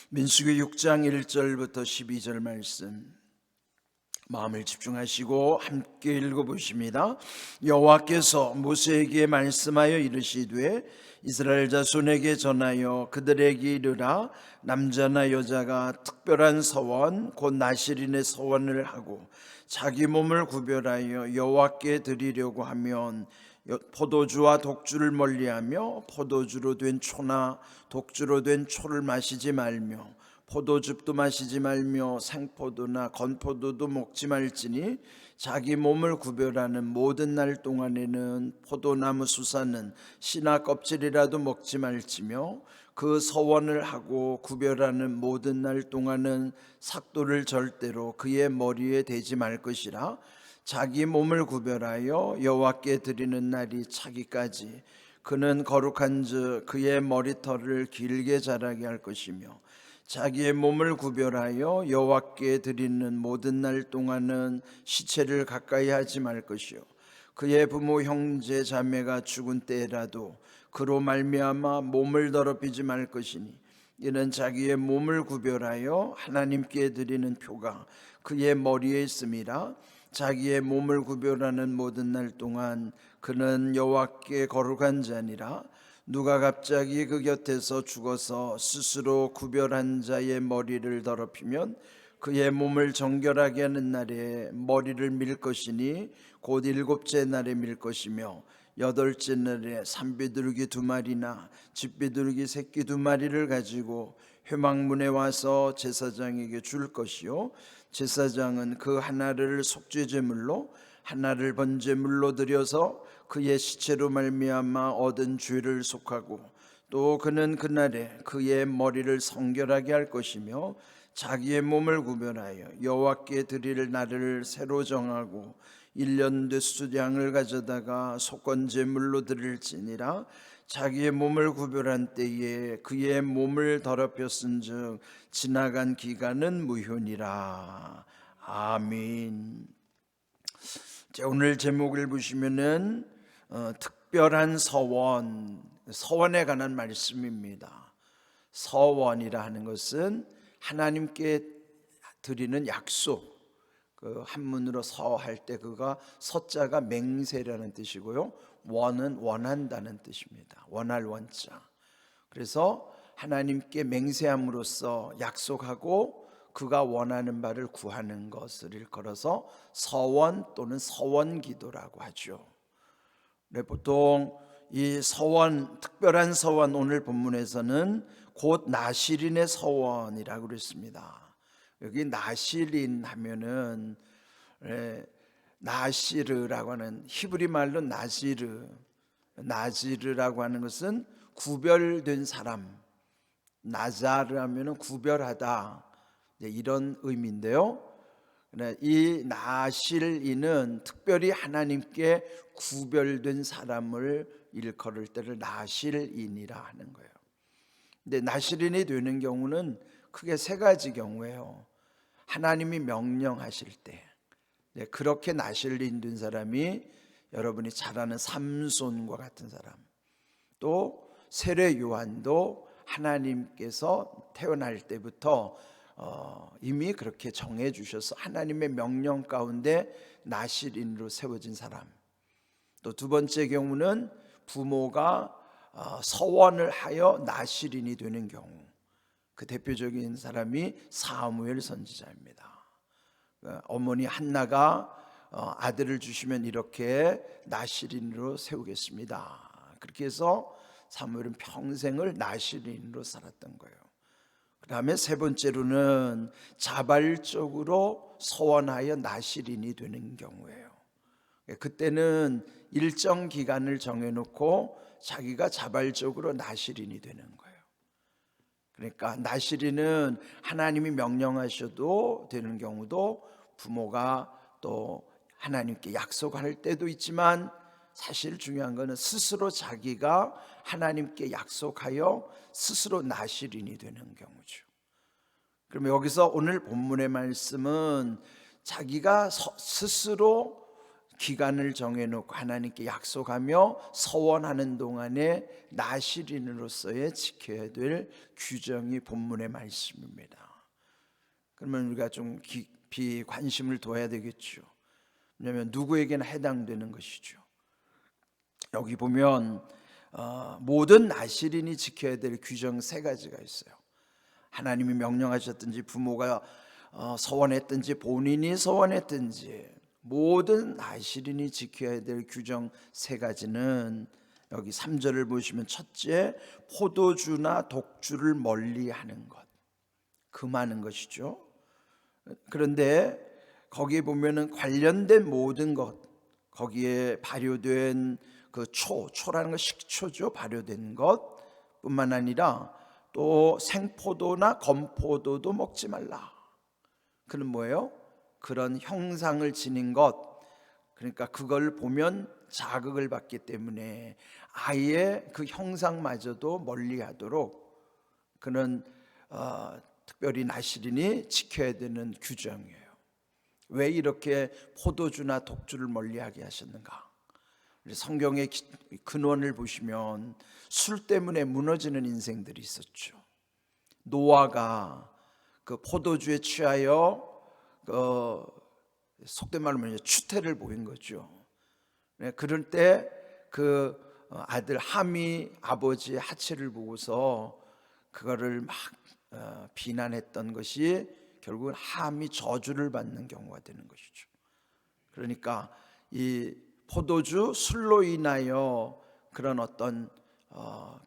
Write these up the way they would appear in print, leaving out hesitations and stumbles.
민수기 6장 1절부터 12절 말씀 마음을 집중하시고 함께 읽어보십니다. 여호와께서 모세에게 말씀하여 이르시되 이스라엘 자손에게 전하여 그들에게 이르라. 남자나 여자가 특별한 서원 곧 나실인의 서원을 하고 자기 몸을 구별하여 여호와께 드리려고 하면 포도주와 독주를 멀리하며 포도주로 된 초나 독주로 된 초를 마시지 말며 포도즙도 마시지 말며 생포도나 건포도도 먹지 말지니 자기 몸을 구별하는 모든 날 동안에는 포도나무 수사는 씨나 껍질이라도 먹지 말지며 그 서원을 하고 구별하는 모든 날 동안은 삭도를 절대로 그의 머리에 대지 말 것이라. 자기 몸을 구별하여 여호와께 드리는 날이 차기까지 그는 거룩한즉 그의 머리털을 길게 자라게 할 것이며 자기의 몸을 구별하여 여호와께 드리는 모든 날 동안은 시체를 가까이 하지 말 것이요 그의 부모 형제 자매가 죽은 때라도 그로 말미암아 몸을 더럽히지 말 것이니 이는 자기의 몸을 구별하여 하나님께 드리는 표가 그의 머리에 있음이라. 자기의 몸을 구별하는 모든 날 동안 그는 여호와께 거룩한 자니라. 누가 갑자기 그 곁에서 죽어서 스스로 구별한 자의 머리를 더럽히면 그의 몸을 정결하게 하는 날에 머리를 밀 것이니 곧 7째 날에 밀 것이며 8째 날에 산비둘기 2마리나 집비둘기 새끼 2마리를 가지고 회막문에 와서 제사장에게 줄 것이요 제사장은 그 하나를 속죄제물로 하나를 번제물로 드려서 그의 시체로 말미암아 얻은 죄를 속하고 또 그는 그날에 그의 머리를 성결하게 할 것이며 자기의 몸을 구별하여 여호와께 드릴 날을 새로 정하고 1년 되수양을 가져다가 속건제물로 드릴지니라. 자기의 몸을 구별한 때에 그의 몸을 더럽혔은즉 지나간 기간은 무효니라. 아멘. 자, 오늘 제목을 보시면은 특별한 서원, 서원에 관한 말씀입니다. 서원이라 하는 것은 하나님께 드리는 약속, 그 한문으로 서할 때 그가 서자가 맹세라는 뜻이고요, 원은 원한다는 뜻입니다. 원할 원자. 그래서 하나님께 맹세함으로써 약속하고 그가 원하는 바를 구하는 것을 일컬어서 서원 또는 서원기도라고 하죠. 네, 보통 이 서원, 특별한 서원, 오늘 본문에서는 곧 나실인의 서원이라고 그랬습니다. 여기 나실인 하면은 나시르라고 하는 히브리 말로 나지르라고 하는 것은 구별된 사람, 나자르 하면은 구별하다, 이런 의미인데요. 이 나실인은 특별히 하나님께 구별된 사람을 일컬을 때를 나실인이라 하는 거예요. 근데 나실인이 되는 경우는 크게 3가지 경우예요. 하나님이 명령하실 때, 그렇게 나실인 된 사람이 여러분이 잘 아는 삼손과 같은 사람, 또 세례 요한도 하나님께서 태어날 때부터 이미 그렇게 정해 주셔서 하나님의 명령 가운데 나실인으로 세워진 사람. 또 2번째 경우는 부모가 서원을 하여 나실인이 되는 경우, 그 대표적인 사람이 사무엘 선지자입니다. 어머니 한나가 아들을 주시면 이렇게 나실인으로 세우겠습니다, 그렇게 해서 사무엘은 평생을 나실인으로 살았던 거예요. 그 다음에 3번째로는 자발적으로 서원하여 나실인이 되는 경우예요. 그때는 일정 기간을 정해놓고 자기가 자발적으로 나실인이 되는 거예요. 그러니까 나실인은 하나님이 명령하셔도 되는 경우도, 부모가 또 하나님께 약속할 때도 있지만, 사실 중요한 것은 스스로 자기가 하나님께 약속하여 스스로 나실인이 되는 경우죠. 그럼 여기서 오늘 본문의 말씀은 자기가 스스로 기간을 정해놓고 하나님께 약속하며 서원하는 동안에 나실인으로서의 지켜야 될 규정이 본문의 말씀입니다. 그러면 우리가 좀 깊이 관심을 둬야 되겠죠. 왜냐하면 누구에게나 해당되는 것이죠. 여기 보면 모든 나실인이 지켜야 될 규정 3가지가 있어요. 하나님이 명령하셨든지 부모가 서원했든지 본인이 서원했든지 모든 나실인이 지켜야 될 규정 3가지는 여기 3절을 보시면, 첫째, 포도주나 독주를 멀리하는 것, 금하는 것이죠. 그런데 거기에 보면은 관련된 모든 것, 거기에 발효된 그 초라는 건 식초죠. 발효된 것 뿐만 아니라 또 생포도나 건포도도 먹지 말라. 그는 뭐예요? 그런 형상을 지닌 것, 그러니까 그걸 보면 자극을 받기 때문에 아예 그 형상마저도 멀리하도록 그는 특별히 나실인이 지켜야 되는 규정이에요. 왜 이렇게 포도주나 독주를 멀리하게 하셨는가? 성경의 근원을 보시면 술 때문에 무너지는 인생들이 있었죠. 노아가 그 포도주에 취하여 속된 말로 말하면 추태를 보인 거죠. 그럴 때 그 아들 함이 아버지의 하체를 보고서 그거를 막 비난했던 것이 결국은 함이 저주를 받는 경우가 되는 것이죠. 그러니까 이 포도주 술로 인하여 그런 어떤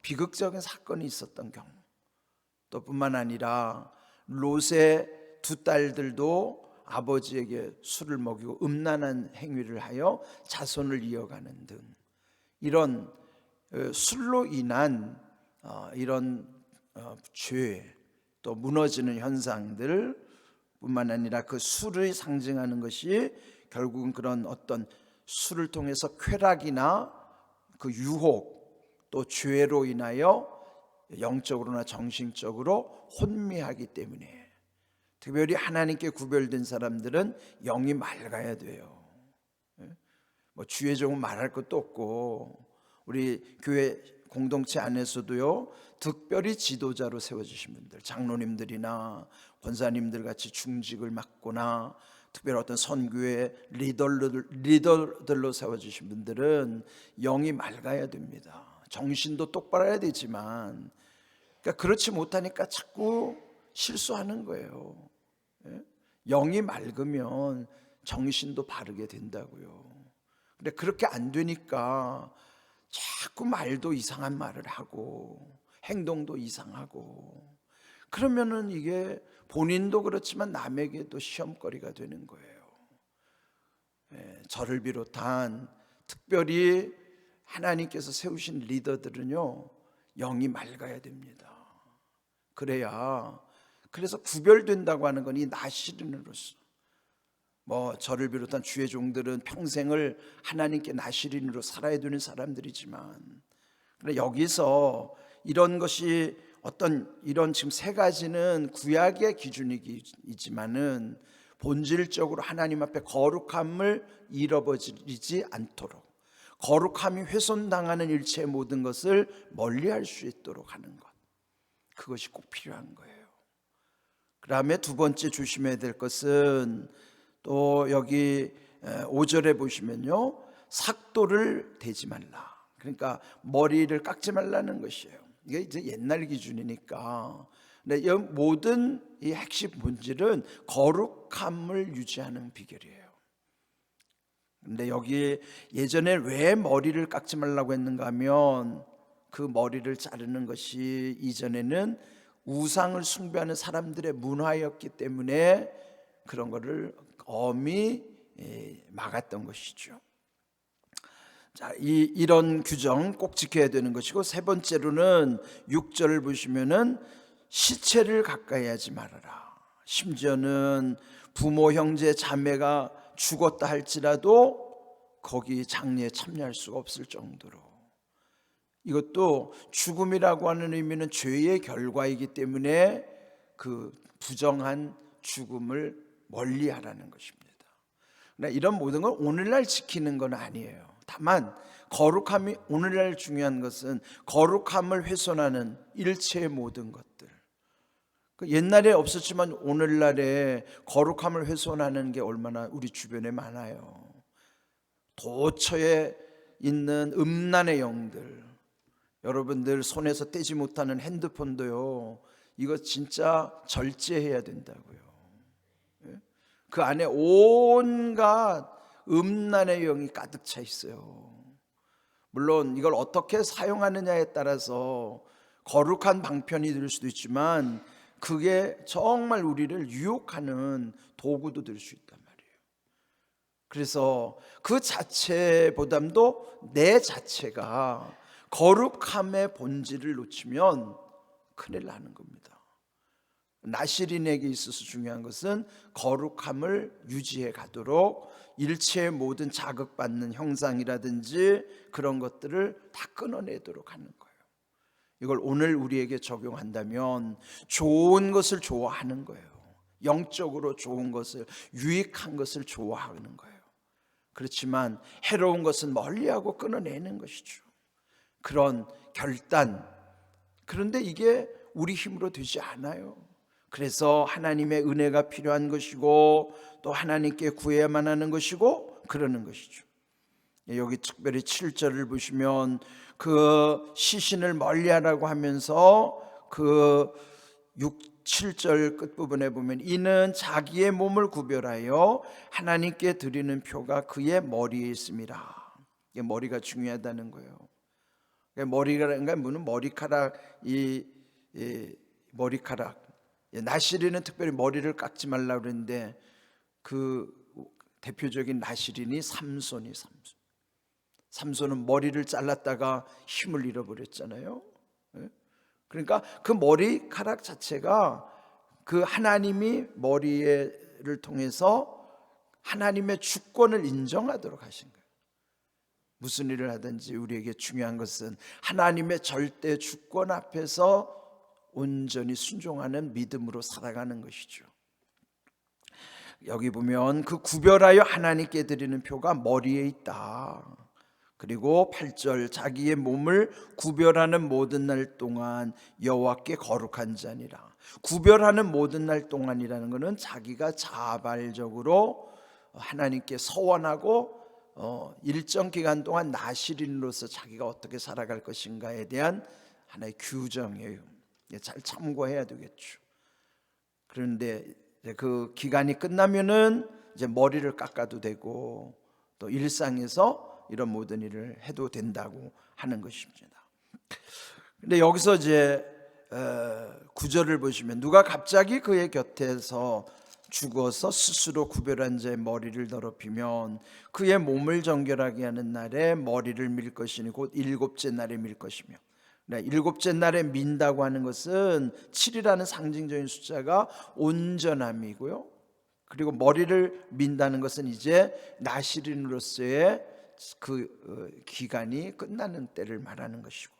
비극적인 사건이 있었던 경우, 또 뿐만 아니라 롯의 2딸들도 아버지에게 술을 먹이고 음란한 행위를 하여 자손을 이어가는 등 이런 술로 인한 이런 죄, 또 무너지는 현상들 뿐만 아니라 그 술을 상징하는 것이 결국은 그런 어떤 술을 통해서 쾌락이나 그 유혹, 또 죄로 인하여 영적으로나 정신적으로 혼미하기 때문에, 특별히 하나님께 구별된 사람들은 영이 맑아야 돼요. 뭐 주의 종은 말할 것도 없고, 우리 교회 공동체 안에서도요, 특별히 지도자로 세워주신 분들, 장로님들이나 권사님들 같이 중직을 맡거나 특별히 어떤 선교의 리더들로 세워주신 분들은 영이 맑아야 됩니다. 정신도 똑바로 해야 되지만, 그러니까 그렇지 못하니까 자꾸 실수하는 거예요. 영이 맑으면 정신도 바르게 된다고요. 근데 그렇게 안 되니까 자꾸 말도 이상한 말을 하고 행동도 이상하고, 그러면은 이게 본인도 그렇지만 남에게도 시험거리가 되는 거예요. 저를 비롯한 특별히 하나님께서 세우신 리더들은요, 영이 맑아야 됩니다. 그래서 구별된다고 하는 건 이 나실인으로서, 뭐 저를 비롯한 주의 종들은 평생을 하나님께 나실인으로 살아야 되는 사람들이지만, 여기서 이런 것이 어떤 이런 지금 3가지는 구약의 기준이지만은 본질적으로 하나님 앞에 거룩함을 잃어버리지 않도록, 거룩함이 훼손당하는 일체의 모든 것을 멀리할 수 있도록 하는 것, 그것이 꼭 필요한 거예요. 그 다음에 2번째 조심해야 될 것은, 또 여기 5절에 보시면요, 삭도를 대지 말라. 그러니까 머리를 깎지 말라는 것이에요. 이게 이제 옛날 기준이니까. 근데 이 모든 이 핵심 본질은 거룩함을 유지하는 비결이에요. 근데 여기 예전에 왜 머리를 깎지 말라고 했는가 하면, 그 머리를 자르는 것이 이전에는 우상을 숭배하는 사람들의 문화였기 때문에 그런 거를 엄히 막았던 것이죠. 자, 이런 규정 꼭 지켜야 되는 것이고, 3번째로는 6절을 보시면은 시체를 가까이 하지 말아라. 심지어는 부모, 형제, 자매가 죽었다 할지라도 거기 장례에 참여할 수가 없을 정도로, 이것도 죽음이라고 하는 의미는 죄의 결과이기 때문에 그 부정한 죽음을 멀리하라는 것입니다. 이런 모든 걸 오늘날 지키는 건 아니에요. 다만 거룩함이 오늘날 중요한 것은 거룩함을 훼손하는 일체의 모든 것들. 옛날에 없었지만 오늘날에 거룩함을 훼손하는 게 얼마나 우리 주변에 많아요. 도처에 있는 음란의 영들, 여러분들 손에서 떼지 못하는 핸드폰도요, 이거 진짜 절제해야 된다고요. 그 안에 온갖 음란의 영이 가득 차 있어요. 물론 이걸 어떻게 사용하느냐에 따라서 거룩한 방편이 될 수도 있지만 그게 정말 우리를 유혹하는 도구도 될 수 있단 말이에요. 그래서 그 자체보다도 내 자체가 거룩함의 본질을 놓치면 큰일 나는 겁니다. 나시린에게 있어서 중요한 것은 거룩함을 유지해 가도록 일체의 모든 자극받는 형상이라든지 그런 것들을 다 끊어내도록 하는 거예요. 이걸 오늘 우리에게 적용한다면 좋은 것을 좋아하는 거예요. 영적으로 좋은 것을, 유익한 것을 좋아하는 거예요. 그렇지만 해로운 것은 멀리하고 끊어내는 것이죠. 그런 결단, 그런데 이게 우리 힘으로 되지 않아요. 그래서 하나님의 은혜가 필요한 것이고 또 하나님께 구해야만 하는 것이고 그러는 것이죠. 여기 특별히 7절을 보시면 그 시신을 멀리하라고 하면서 그 7절 끝부분에 보면 이는 자기의 몸을 구별하여 하나님께 드리는 표가 그의 머리에 있습니다. 이게 머리가 중요하다는 거예요. 머리가 뭐는 머리카락, 이 머리카락, 나시린은 특별히 머리를 깎지 말라고 그랬는데 그 대표적인 나시린이 삼손이 삼손은 머리를 잘랐다가 힘을 잃어버렸잖아요. 그러니까 그 머리카락 자체가 그 하나님이 머리를 통해서 하나님의 주권을 인정하도록 하신 거예요. 무슨 일을 하든지 우리에게 중요한 것은 하나님의 절대 주권 앞에서 온전히 순종하는 믿음으로 살아가는 것이죠. 여기 보면 그 구별하여 하나님께 드리는 표가 머리에 있다. 그리고 8절 자기의 몸을 구별하는 모든 날 동안 여호와께 거룩한 자니라. 구별하는 모든 날 동안이라는 것은 자기가 자발적으로 하나님께 서원하고 일정 기간 동안 나시린으로서 자기가 어떻게 살아갈 것인가에 대한 하나의 규정이에요. 잘 참고해야 되겠죠. 그런데 그 기간이 끝나면은 이제 머리를 깎아도 되고 또 일상에서 이런 모든 일을 해도 된다고 하는 것입니다. 근데 여기서 이제 9절을 보시면 누가 갑자기 그의 곁에서 죽어서 스스로 구별한 자의 머리를 더럽히면 그의 몸을 정결하게 하는 날에 머리를 밀 것이니 곧 일곱째 날에 밀 것이며, 일곱째 날에 민다고 하는 것은 7이라는 상징적인 숫자가 온전함이고요. 그리고 머리를 민다는 것은 이제 나시린으로서의 그 기간이 끝나는 때를 말하는 것이고,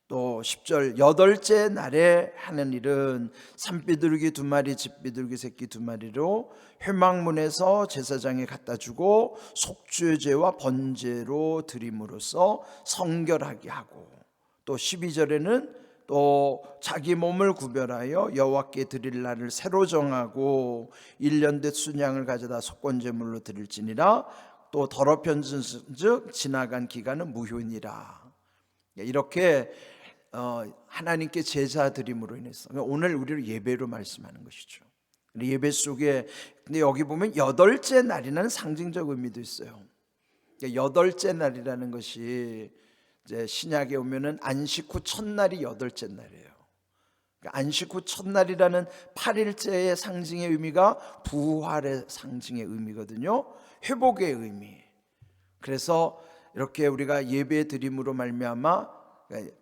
또 10절 여덟째 날에 하는 일은 산비둘기 2마리 집비둘기 새끼 2마리로 회막문에서 제사장에 갖다 주고 속죄 제와 번제로 드림으로써 성결하게 하고, 또 12절에는 또 자기 몸을 구별하여 여호와께 드릴 날을 새로 정하고 1년 된 순양을 가져다 속건제물로 드릴지니라. 또 더럽혀진즉 지나간 기간은 무효니라. 이렇게 하나님께 제사 드림으로 인해서 오늘 우리를 예배로 말씀하는 것이죠. 예배 속에 근데 여기 보면 여덟째 날이라는 상징적 의미도 있어요. 여덟째 날이라는 것이 이제 신약에 오면은 안식 후 첫날이 여덟째 날이에요. 안식 후 첫날이라는 8일째의 상징의 의미가 부활의 상징의 의미거든요. 회복의 의미. 그래서 이렇게 우리가 예배 드림으로 말미암아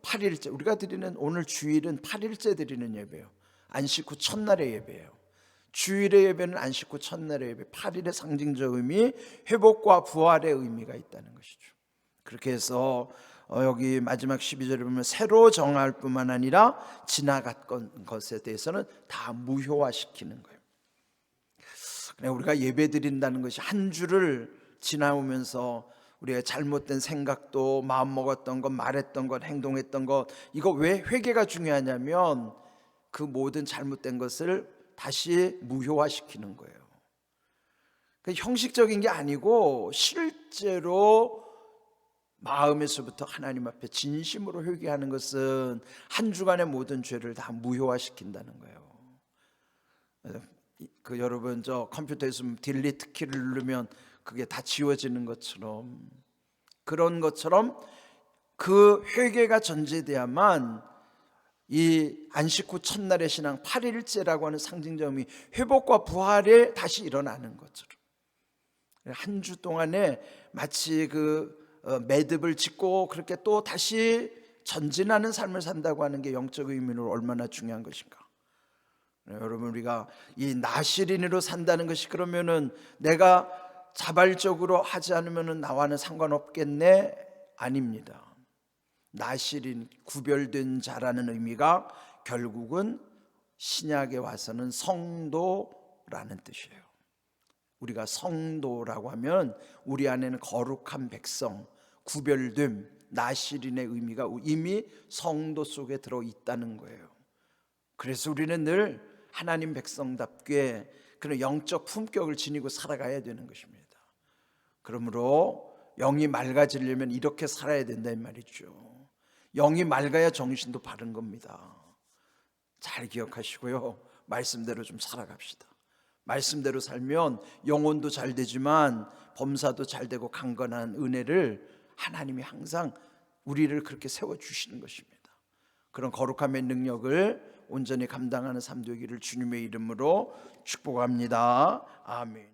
8일째, 우리가 드리는 오늘 주일은 8일째 드리는 예배예요. 안식 후 첫날의 예배예요. 주일의 예배는 안식 후 첫날의 예배, 8일의 상징적 의미, 회복과 부활의 의미가 있다는 것이죠. 그렇게 해서 여기 마지막 12절에 보면 새로 정할 뿐만 아니라 지나갔던 것에 대해서는 다 무효화시키는 거예요. 우리가 예배 드린다는 것이 한 주를 지나오면서 우리의 잘못된 생각도, 마음 먹었던 것, 말했던 것, 행동했던 것, 이거 왜 회개가 중요하냐면 그 모든 잘못된 것을 다시 무효화시키는 거예요. 형식적인 게 아니고 실제로 마음에서부터 하나님 앞에 진심으로 회개하는 것은 한 주간의 모든 죄를 다 무효화시킨다는 거예요. 여러분 저 컴퓨터에서 딜리트 키를 누르면 그게 다 지워지는 것처럼, 그런 것처럼 그 회개가 전제돼야만 이 안식 후 첫날의 신앙 8일째라고 하는 상징점이 회복과 부활에 다시 일어나는 것처럼, 한 주 동안에 마치 매듭을 짓고 그렇게 또 다시 전진하는 삶을 산다고 하는 게 영적 의미로 얼마나 중요한 것인가. 여러분, 우리가 이 나실인으로 산다는 것이 그러면은 내가 자발적으로 하지 않으면은 나와는 상관없겠네? 아닙니다. 나실인, 구별된 자라는 의미가 결국은 신약에 와서는 성도라는 뜻이에요. 우리가 성도라고 하면 우리 안에는 거룩한 백성, 구별됨, 나실인의 의미가 이미 성도 속에 들어있다는 거예요. 그래서 우리는 늘 하나님 백성답게 그런 영적 품격을 지니고 살아가야 되는 것입니다. 그러므로 영이 맑아지려면 이렇게 살아야 된다 이 말이죠. 영이 맑아야 정신도 바른 겁니다. 잘 기억하시고요, 말씀대로 좀 살아갑시다. 말씀대로 살면 영혼도 잘 되지만 범사도 잘 되고 강건한 은혜를 하나님이 항상 우리를 그렇게 세워주시는 것입니다. 그런 거룩함의 능력을 온전히 감당하는 삶 되기를 주님의 이름으로 축복합니다. 아멘.